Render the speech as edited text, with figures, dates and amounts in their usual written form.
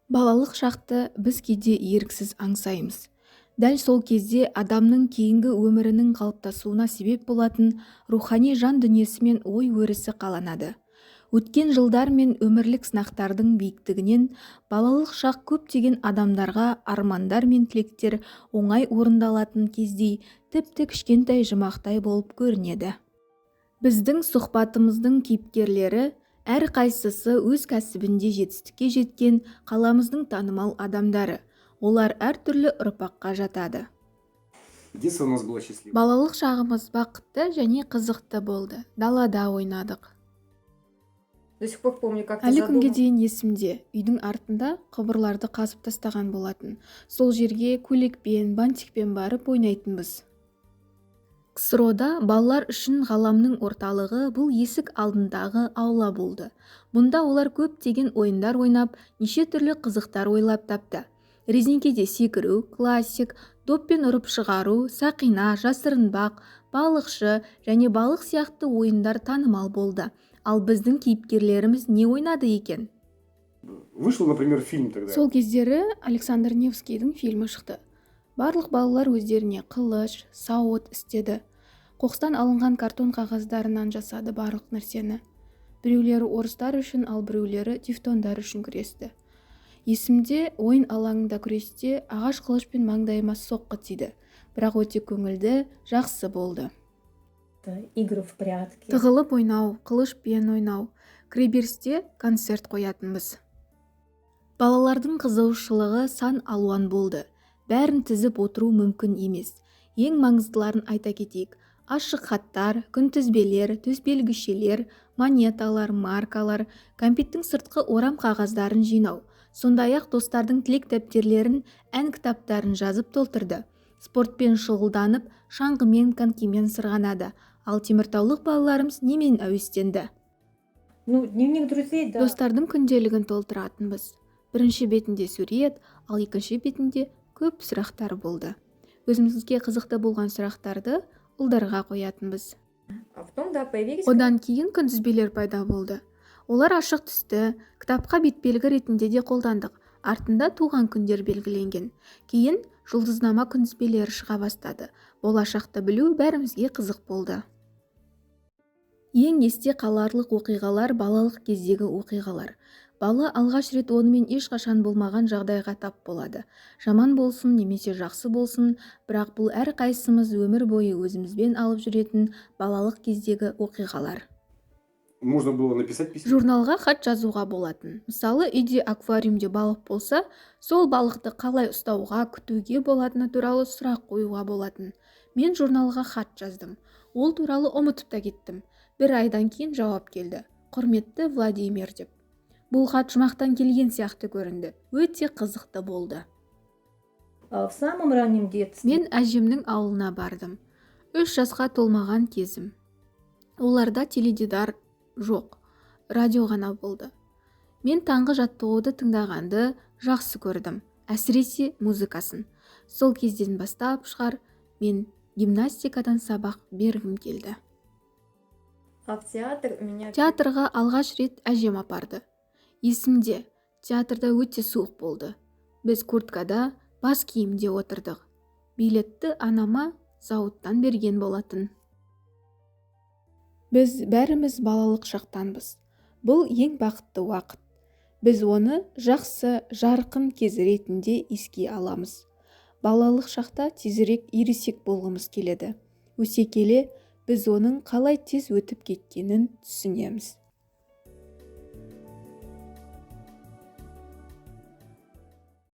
Балалық шақты біз кейде еріксіз аңсаймыз. Дәл сол кезде адамның кейінгі өмірінің қалыптасуына себеп болатын рухани жан дүниесі мен ой өрісі қаланады. Өткен жылдар мен өмірлік сынақтардың биіктігінен балалық шақ көптеген адамдарға армандар мен тілектер оңай орындалатын кездей тіпті кішкентай жұмақтай болып көрінеді. Біздің сұхбатымыздың кейіпкерлері әрқайсысы өз кәсібінде жетістікке жеткен қаламыздың танымал адамдары. Олар әртүрлі ұрпаққа жатады. Детство у нас было счастливо. Балалық шағымыз бақытты және қызықты болды. Далада ойнадық. До сих пор помню, как ты Әлі күнге задумал. дейін есімде, үйдің артында құбырларды қазып тастаған болатын. Сол жерге көйлекпен, бантикпен барып ойнайтынбыз. КСРО-да балалар үшін ғаламның орталығы бұл есік алдындағы аула болды. Мұнда олар көптеген ойындар ойнап, неше түрлі қызықтар ойлап тапты. Резеңкеде секіру, классик, доппен ұрып шығару, сақина, жасырынбақ, балықшы және балық сияқты ойындар танымал болды. Ал біздің кейіпкерлеріміз не ойнады екен? Вышел, например, фильм тогда. Сол кездері Александр Невскийдің фильмі шықты. Барлық балалар өздеріне қылыш, сауыт істеді. Қоқыстан алынған картон қағаздарынан жасады барлық нәрсені. Біреулері орыстар үшін, ал біреулері тевтондар үшін күресті. Есімде, ойын алаңында күресте ағаш қылышпен маңдайыма соққы тиді. Бірақ өте көңілді, жақсы болды. Игры в прятки. Тығылып ойнау, қылышпен ойнау, кіреберісте концерт қоятынбыз. Балалардың қызығушылығы сан алуан болды. Бәрін тізіп отыру мүмкін емес. Ең маңыздыларын айта кетейік. Ашық хаттар, күнтізбелер, төсбелгішелер, монеталар, маркалар, кәмпиттің сыртқы орам қағаздарын жинау. Сондай-ақ достардың тілек дәптерлерін, ән кітаптарын жазып толтырды. Спортпен шұғылданып, шаңғымен, конькимен сырғанады. Ал теміртаулық балаларымыз немен әуестенді? Ну, дневник друзей, да. Достардың күнделігін толтыратынбыз. Бірінші бетінде сурет, ал екінші бетінде көп сұрақтар болды. Өзімізге қызықты болған сұрақтарды ұлдарға қоятынбыз. А потом, да, появились... Одан кейін күнтізбелер пайда болды. Олар ашық түсті, кітапқа бетбелгі ретінде де қолдандық. Артында туған күндер белгіленген. Кейін жұлдызнама күнтізбелері шыға бастады. Болашақты білу бәрімізге қызық болды. Ең есте қаларлық оқиғалар балалық кездегі оқиғалар. Бала алғаш рет онымен ешқашан болмаған жағдайға тап болады. Жаман болсын немесе жақсы болсын, бірақ бұл әрқайсымыз өмір бойы өзімізбен алып жүретін балалық кездегі оқиғалар. Можно было написать письмо. Журналға хат жазуға болатын. Мысалы, үйде аквариумде балық болса, сол балықты қалай ұстауға, күтуге болатыны туралы сұрақ қоюға болатын. Мен журналға хат жаздым. Ол туралы ұмытып та кеттім. Бір айдан кейін жауап келді. Құрметті Владимир деп. Бұл хат жұмақтан келген сияқты көрінді. Өте қызықты болды. В самом раннем детстве... Мен әжемнің ауылына бардым. 3 жасқа толмаған кезім. Оларда теледидар жоқ. Радио ғана болды. Мен таңғы жаттығуды тыңдағанды жақсы көрдім. Әсіресе музыкасын. Сол кезден бастап шығар, мен гимнастикадан сабақ бергім келді. А в театр меня... Театрға алғаш рет әжем апарды. Есімде, театрда өте суық болды. Біз курткада, бас киімде отырдық. Билетті анама зауыттан берген болатын. Біз бәріміз балалық шақтанбыз. Бұл ең бақытты уақыт. Біз оны жақсы, жарқын кез ретінде еске аламыз. Балалық шақта тезірек ересек болғымыз келеді. Өсе келе, біз оның қалай тез өтіп кеткенін түсінеміз.